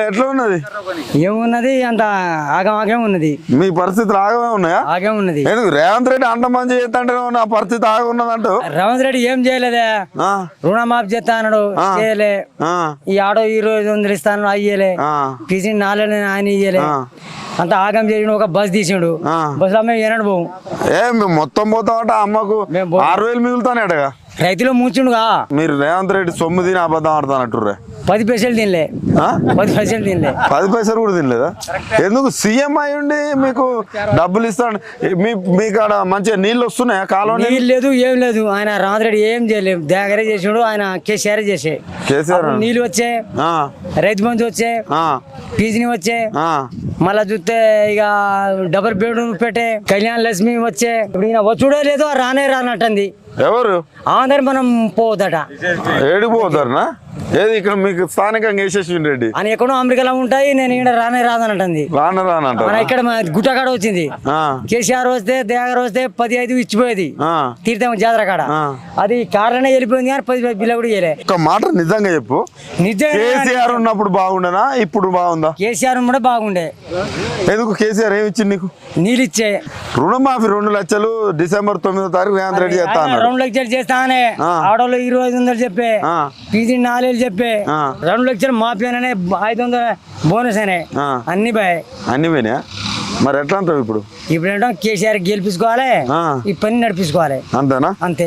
ఎట్లా ఉన్నది? ఏమున్నది అంత ఆగమాగం ఉన్నది. మీ పరిస్థితులు ఆగమే ఉన్నాయా? ఆగం ఉన్నది. ఎందుకు రేవంత్ రెడ్డి అంత మంది చేస్తంటే నా పరిస్థితి ఆగ ఉన్నదంటూ? రేవంత్ రెడ్డి ఏం చేయలేదే. రుణమాఫీ చేస్తా అన్నాడు, చేయలే. ఈ ఆడో 2500 ఇస్తాను అయ్యలే. పీసీ 4 ఆయన ఇయ్యలే. అంత ఆగం చేసి ఒక బస్ తీసిండు. బస్సులో మేము ఏనాడు పోము. మేము మొత్తం పోతామంట. అమ్మకు 6000 మిగులుతానేటగా. రైతులు ముంచుండుగా. మీరు రేవంత్ రెడ్డి సొమ్ము తిని అబద్ధం ఆడతానట్టుర్రే. 10 పైసలు తినలే. 10 పైసలు తినలే. 10 పైసలు కూడా తినలేదా? ఎందుకు? సీఎం అయి ఉండి మీకు డబ్బులు ఇస్తాడు. మీకు ఆడ మంచిగా నీళ్ళు వస్తున్నాయా? కాలం నీళ్ళు లేదు, ఏం లేదు. ఆయన రేవంత్ రెడ్డి ఏం చేయలేదు. దగ్గరే చేసాడు. ఆయన కేసీఆర్ చేసే. కేసీఆర్ నీళ్ళు వచ్చే, రైతు బంధు వచ్చే, పీజీని వచ్చే, మళ్ళా చూస్తే ఇక డబుల్ బెడ్రూమ్ పెట్టే, కళ్యాణ లక్ష్మి వచ్చే. ఇప్పుడు ఈయన వచ్చుడే లేదు, రానే రానట్టుంది. ఎవరు? అందరు మనం పోవద్దట. ఏడికి పోతారునా? ఏది ఇక్కడ మీకు స్థానికంగా యశస్వి రెడ్డి అని ఎక్కడో అమెరికాలో ఉంటాయి. నేను ఇక్కడ రానే రాదనంటుంది. రానంట. ఇక్కడ గుట్టకాడ వచ్చింది. కేసీఆర్ వస్తే దేగర్ వస్తే 10-5 ఇచ్చిపోయేది తీర్థం జాతర కాడ. అది కారణమే వెళ్ళిపోయింది కానీ 10 బిల్ల కూడా చేయలే. ఒక మాట నిజంగా చెప్పు, కేసీఆర్ ఉన్నప్పుడు బాగుండేనా ఇప్పుడు బాగుందా? కేసీఆర్ కూడా బాగుండే. ఎందుకు? కేసీఆర్ ఏమి ఇచ్చింది నీకు? నీళ్ళు ఇచ్చే. రుణమాఫీ 2 లక్షలు డిసెంబర్ 9వ తారీఖు రేవంత్ రెడ్డి చేస్తా 2 లక్షలు చేస్తానే. ఆడోళ్ళు 2500 చెప్పే, పీజీ 4 చెప్పే, 2 లక్షలు మాఫీ అనే, 500 బోనస్ అనే, అన్ని బాయ్. అన్ని పోయినా? మరి ఎట్లా అంటావు ఇప్పుడు? ఇప్పుడు ఏంటో కేసీఆర్ గెలిపించుకోవాలి, ఈ పని నడిపించుకోవాలి. అంతేనా? అంతే.